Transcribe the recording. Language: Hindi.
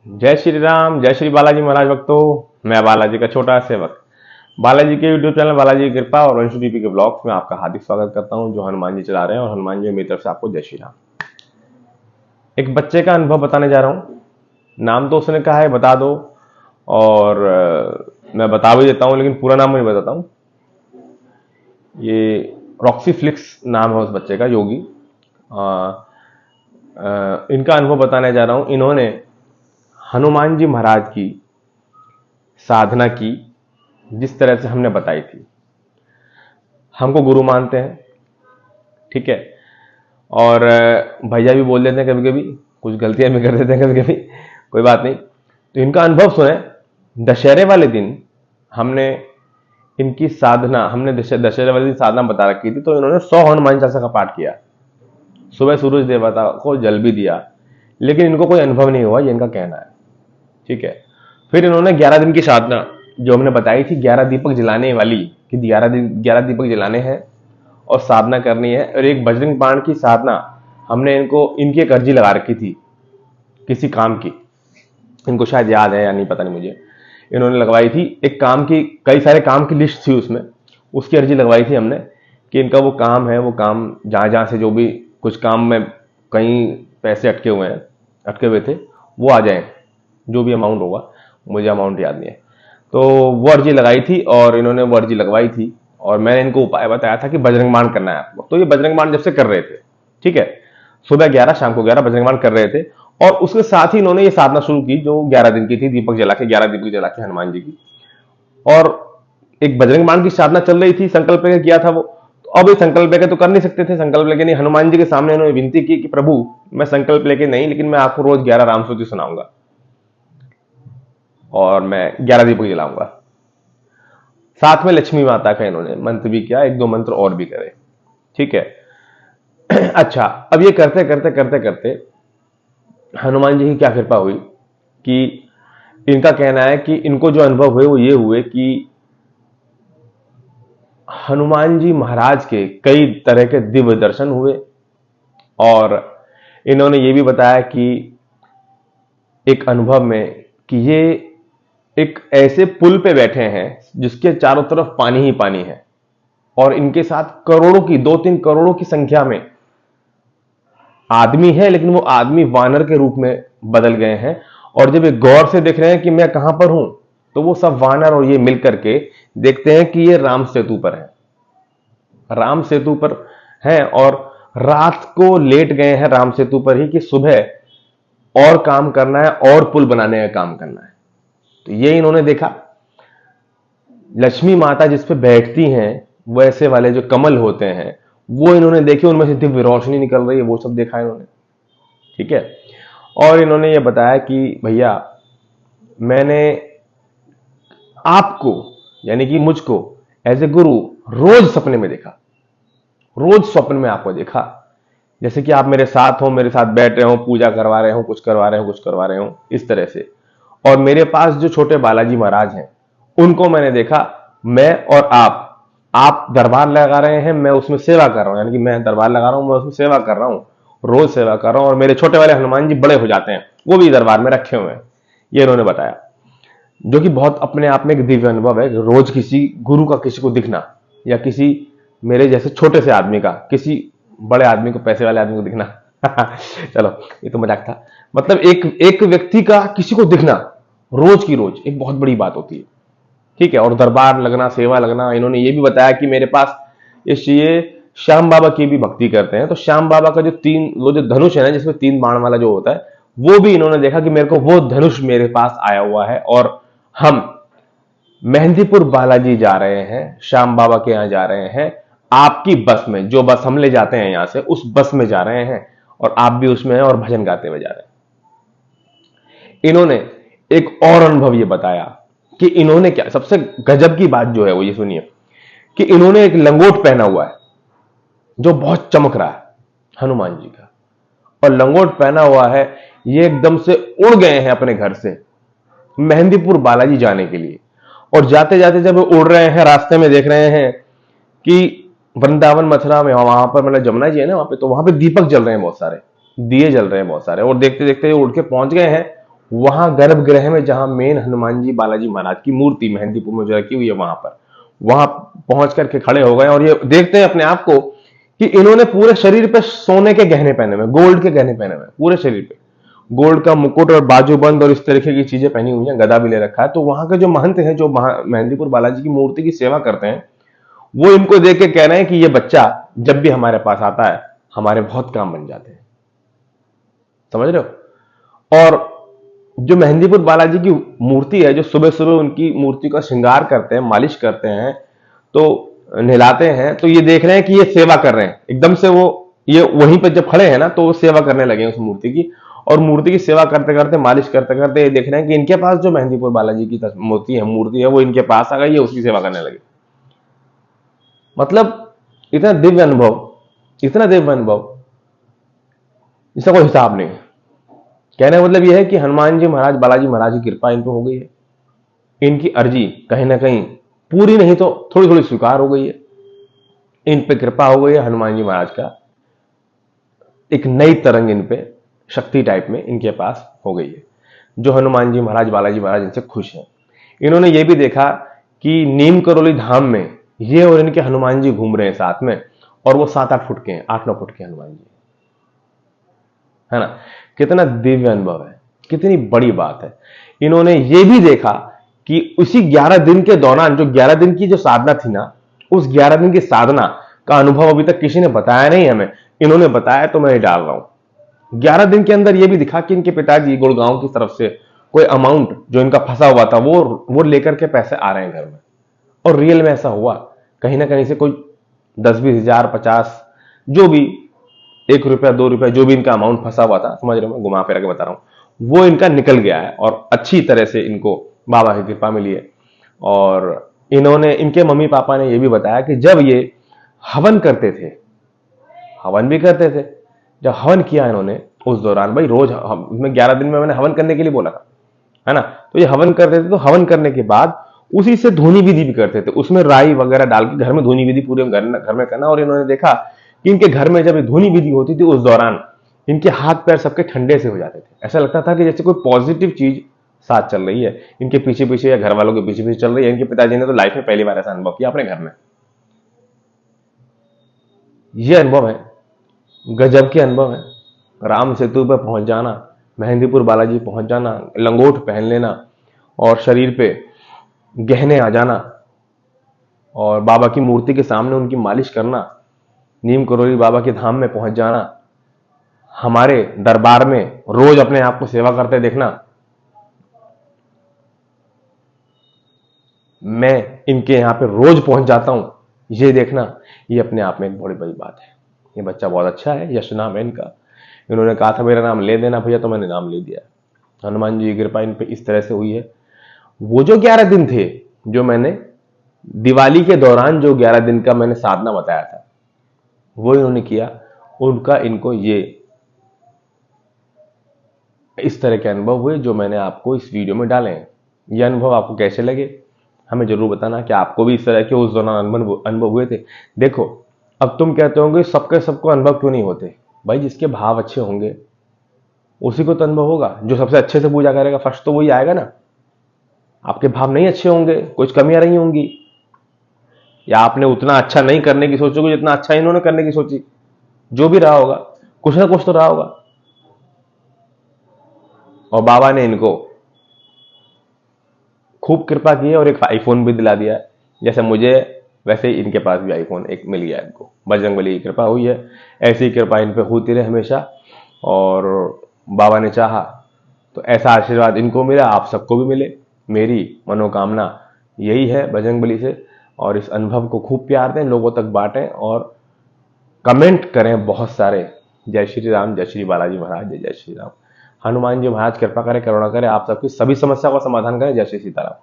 जय श्री राम, जय श्री बालाजी महाराज भक्तों। मैं बालाजी का छोटा सेवक बालाजी के यूट्यूब चैनल बालाजी की कृपा और वंशु टीपी के ब्लॉग्स में आपका हार्दिक स्वागत करता हूं, जो हनुमान जी चला रहे हैं। और हनुमान जी मेरी तरफ से आपको जय श्री राम। एक बच्चे का अनुभव बताने जा रहा हूं। नाम तो उसने कहा है बता दो, और मैं बता भी देता हूं, लेकिन पूरा नाम नहीं बताता हूं। ये रॉक्सी फ्लिक्स नाम है उस बच्चे का, योगी। इनका अनुभव बताने जा रहा हूं। इन्होंने हनुमान जी महाराज की साधना की जिस तरह से हमने बताई थी। हमको गुरु मानते हैं, ठीक है। और भैया भी बोल देते हैं, कभी कभी कुछ गलतियां भी कर देते हैं कभी कभी, कोई बात नहीं। तो इनका अनुभव सुने। दशहरे वाले दिन हमने इनकी साधना, हमने दशहरे वाले दिन साधना बता रखी थी। तो इन्होंने 100 हनुमान चालीसा का पाठ किया। सुबह सूरज देवता को जल भी दिया, लेकिन इनको कोई अनुभव नहीं हुआ, ये इनका कहना है, ठीक है। फिर इन्होंने 11 दिन की साधना जो हमने बताई थी, 11 दीपक जलाने वाली, कि 11 दीपक जलाने हैं और साधना करनी है। और एक बजरंग बाण की साधना हमने इनकी एक अर्जी लगा रखी थी किसी काम की। इनको शायद याद है या नहीं, पता नहीं मुझे। इन्होंने लगवाई थी एक काम की, कई सारे काम की लिस्ट थी उसमें, उसकी अर्जी लगवाई थी हमने कि इनका वो काम है, वो काम जहां जहां से जो भी कुछ काम में कहीं पैसे अटके हुए थे, वो आ जाए, जो भी अमाउंट होगा, मुझे अमाउंट याद नहीं है। तो वो अर्जी लगाई थी और इन्होंने वो अर्जी लगवाई थी। और मैंने इनको उपाय बताया था कि बजरंग बाण करना है आपको। तो ये बजरंग बाण जब से कर रहे थे, ठीक है, सुबह 11 शाम को 11 बजरंग बाण कर रहे थे। और उसके साथ ही इन्होंने ये साधना शुरू की जो 11 दिन की थी, दीपक जला के, 11 दीपक जला के हनुमान जी की। और एक बजरंग बाण की साधना चल रही थी, संकल्प लेकर किया था वो। तो अब ये संकल्प लेकर तो कर नहीं सकते थे, संकल्प लेके नहीं। हनुमान जी के सामने इन्होंने विनती की कि प्रभु, मैं संकल्प लेके नहीं, लेकिन मैं आपको रोज 11 रामस्तुति सुनाऊंगा और मैं 11 दीपक जलाऊंगा। साथ में लक्ष्मी माता का इन्होंने मंत्र भी किया, एक दो मंत्र और भी करे, ठीक है। अच्छा, अब ये करते करते करते करते हनुमान जी की क्या कृपा हुई कि इनका कहना है कि इनको जो अनुभव हुए वो ये हुए कि हनुमान जी महाराज के कई तरह के दिव्य दर्शन हुए। और इन्होंने ये भी बताया कि एक अनुभव में कि ये एक ऐसे पुल पे बैठे हैं जिसके चारों तरफ पानी ही पानी है, और इनके साथ करोड़ों की, 2-3 करोड़ों की संख्या में आदमी है, लेकिन वो आदमी वानर के रूप में बदल गए हैं। और जब ये गौर से देख रहे हैं कि मैं कहां पर हूं, तो वो सब वानर और ये मिलकर के देखते हैं कि ये राम सेतु पर है, राम सेतु पर हैं। और रात को लेट गए हैं राम सेतु पर ही कि सुबह और काम करना है और पुल बनाने का काम करना है। तो ये इन्होंने देखा। लक्ष्मी माता जिस पे बैठती हैं, वैसे वाले जो कमल होते हैं वो इन्होंने देखे, उनमें से दिव्य रोशनी निकल रही है, वो सब देखा इन्होंने, ठीक है। और इन्होंने ये बताया कि भैया, मैंने आपको, यानी कि मुझको एज ए गुरु रोज सपने में देखा, रोज स्वप्न में आपको देखा, जैसे कि आप मेरे साथ हो, मेरे साथ बैठ रहे हो, पूजा करवा रहे हो, कुछ करवा रहे हो, कुछ करवा रहे हो, इस तरह से। और मेरे पास जो छोटे बालाजी महाराज हैं, उनको मैंने देखा, मैं और आप दरबार लगा रहे हैं, मैं उसमें सेवा कर रहा हूं, यानी कि मैं दरबार लगा रहा हूं, मैं उसमें सेवा कर रहा हूं, रोज सेवा कर रहा हूं। और मेरे छोटे वाले हनुमान जी बड़े हो जाते हैं, वो भी दरबार में रखे हुए हैं, ये इन्होंने बताया। जो कि बहुत अपने आप में एक दिव्य अनुभव है, रोज किसी गुरु का किसी को दिखना, या किसी मेरे जैसे छोटे से आदमी का किसी बड़े आदमी को, पैसे वाले आदमी को दिखना। चलो, ये तो मजाक था। मतलब एक व्यक्ति का किसी को दिखना रोज की रोज एक बहुत बड़ी बात होती है, ठीक है। और दरबार लगना, सेवा लगना। इन्होंने ये भी बताया कि मेरे पास ये श्याम बाबा की भी भक्ति करते हैं। तो श्याम बाबा का वो जो धनुष है ना, जिसमें 3 बाण वाला जो होता है, वो भी इन्होंने देखा कि मेरे को वो धनुष मेरे पास आया हुआ है। और हम मेहंदीपुर बालाजी जा रहे हैं, श्याम बाबा के यहां जा रहे हैं, आपकी बस में, जो बस हम ले जाते हैं यहां से, उस बस में जा रहे हैं, और आप भी उसमें हैं, और भजन गाते हुए जा रहे हैं। इन्होंने एक और अनुभव ये बताया कि इन्होंने क्या, सबसे गजब की बात जो है वो ये सुनिए, कि इन्होंने एक लंगोट पहना हुआ है जो बहुत चमक रहा है, हनुमान जी का। और लंगोट पहना हुआ है, ये एकदम से उड़ गए हैं अपने घर से मेहंदीपुर बालाजी जाने के लिए। और जाते जाते जब उड़ रहे हैं, रास्ते में देख रहे हैं कि वृंदावन मथुरा में, वहां पर मतलब जमुना जी है ना वहां पे, तो वहां पे दीपक जल रहे हैं बहुत सारे, दिए जल रहे हैं बहुत सारे। और देखते देखते उड़ के पहुंच गए हैं वहां गर्भगृह में जहां मेन हनुमान जी बालाजी महाराज की मूर्ति मेहंदीपुर में जो रखी हुई है, वहां पहुंच करके खड़े हो गए और ये देखते हैं अपने आप को कि इन्होंने पूरे शरीर पे सोने के गहने पहने हुए, गोल्ड के गहने पहने हुए, पूरे शरीर पे गोल्ड का मुकुट और बाजूबंद और इस तरीके की चीजें पहनी हुई हैं, गदा भी ले रखा है। तो वहां के जो महंत हैं, जो मेहंदीपुर बालाजी की मूर्ति की सेवा करते हैं, वो इनको देख के कह रहे हैं कि ये बच्चा जब भी हमारे पास आता है हमारे बहुत काम बन जाते हैं। समझ रहे हो? और जो मेहंदीपुर बालाजी की मूर्ति है, जो सुबह सुबह उनकी मूर्ति का श्रृंगार करते हैं, मालिश करते हैं, तो नहलाते हैं, तो ये देख रहे हैं कि ये सेवा कर रहे हैं। एकदम से वो ये वहीं पर जब खड़े हैं ना, तो वो सेवा करने लगे उस मूर्ति की, और मूर्ति की सेवा करते करते, मालिश करते करते ये देख रहे हैं कि इनके पास जो मेहंदीपुर बालाजी की मूर्ति है वो इनके पास आ गई, ये उसकी सेवा करने लगे। मतलब इतना दिव्य अनुभव, इतना दिव्य अनुभव, इसका कोई हिसाब नहीं। कहने का मतलब यह है कि हनुमान जी महाराज, बालाजी महाराज की कृपा इन पर हो गई है। इनकी अर्जी कहीं ना कहीं पूरी नहीं तो थोड़ी थोड़ी स्वीकार हो गई है। इन पे कृपा हो गई है हनुमान जी महाराज का, एक नई तरंग इन पे शक्ति टाइप में इनके पास हो गई है, जो हनुमान जी महाराज, बालाजी महाराज इनसे खुश हैं। इन्होंने ये भी देखा कि नीम करोली धाम में ये और इनके हनुमान जी घूम रहे हैं साथ में, और वो 7-8 फुट के हैं, 8-9 फुट के हनुमान जी, है ना? कितना दिव्य अनुभव है, कितनी बड़ी बात है। इन्होंने ये भी देखा कि उसी 11 दिन के दौरान, जो 11 दिन की जो साधना थी ना, उस 11 दिन की साधना का अनुभव अभी तक किसी ने बताया नहीं हमें, इन्होंने बताया तो मैं डाल रहा हूं। 11 दिन के अंदर यह भी दिखा कि इनके पिताजी गुड़गांव की तरफ से कोई अमाउंट जो इनका फंसा हुआ था वो लेकर के पैसे आ रहे हैं घर में, और रियल में ऐसा हुआ। कहीं ना कहीं से कोई 10-20 हजार, 50, जो भी, 1 रुपया 2 रुपया, जो भी इनका अमाउंट फंसा हुआ था, समझ रहे हो, मैं घुमा फिरा के बता रहा हूं, वो इनका निकल गया है और अच्छी तरह से इनको बाबा की कृपा मिली है। और इन्होंने, इनके मम्मी पापा ने यह भी बताया कि जब ये हवन करते थे, हवन भी करते थे, जब हवन किया इन्होंने उस दौरान, भाई रोज में 11 दिन में मैंने हवन करने के लिए बोला था, है ना? तो ये हवन करते थे, तो हवन करने के बाद उसी से धूनी विधि भी करते थे, उसमें राई वगैरह डाल के घर में धूनी विधि पूरे घर में करना। और इन्होंने देखा कि इनके घर में जब धूनी विधि होती थी, उस दौरान इनके हाथ पैर सबके ठंडे से हो जाते थे। ऐसा लगता था कि जैसे कोई पॉजिटिव चीज साथ चल रही है इनके पीछे पीछे, या घर वालों के पीछे पीछे चल रही है। इनके पिताजी ने तो लाइफ में पहली बार ऐसा अनुभव किया अपने घर में। यह अनुभव है, गजब के अनुभव है। राम सेतु पर पहुंच जाना, मेहंदीपुर बालाजी पहुंच जाना, लंगोट पहन लेना और शरीर पे गहने आ जाना, और बाबा की मूर्ति के सामने उनकी मालिश करना, नीम करोली बाबा के धाम में पहुंच जाना, हमारे दरबार में रोज अपने आप को सेवा करते देखना, मैं इनके यहां पे रोज पहुंच जाता हूं, ये देखना, ये अपने आप में एक बड़ी बड़ी बात है। ये बच्चा बहुत अच्छा है, यश नाम है इनका। इन्होंने कहा था मेरा नाम ले देना भैया, तो मैंने नाम ले दिया। हनुमान जी की कृपा इन पे इस तरह से हुई है। वो जो 11 दिन थे, जो मैंने दिवाली के दौरान जो 11 दिन का मैंने साधना बताया था, वो इन्होंने किया, उनका इनको ये इस तरह के अनुभव हुए जो मैंने आपको इस वीडियो में डाले हैं। ये अनुभव आपको कैसे लगे हमें जरूर बताना, कि आपको भी इस तरह के उस दौरान अनुभव हुए थे। देखो, अब तुम कहते होंगे सबके सबको अनुभव क्यों नहीं होते? भाई, जिसके भाव अच्छे होंगे उसी को तो अनुभव होगा। जो सबसे अच्छे से पूजा करेगा फर्स्ट, तो वही आएगा ना। आपके भाव नहीं अच्छे होंगे, कुछ कमियां रही होंगी, या आपने उतना अच्छा नहीं करने की सोचोगे जितना अच्छा इन्होंने करने की सोची। जो भी रहा होगा, कुछ ना कुछ तो रहा होगा। और बाबा ने इनको खूब कृपा की है और एक आईफोन भी दिला दिया है। जैसे मुझे, वैसे ही इनके पास भी आईफोन एक मिल गया इनको। बजरंगबली की कृपा हुई है, ऐसी कृपा इन पे होती रहे हमेशा। और बाबा ने चाहा तो ऐसा आशीर्वाद इनको मिला, आप सबको भी मिले। मेरी मनोकामना यही है बजरंगबली से। और इस अनुभव को खूब प्यार दें, लोगों तक बांटें और कमेंट करें बहुत सारे। जय श्री राम, जय श्री बालाजी महाराज, जय जय श्री राम। हनुमान जी महाराज कृपा करें, करुणा करें, आप सबकी सभी समस्या का समाधान करें। जय श्री सीताराम।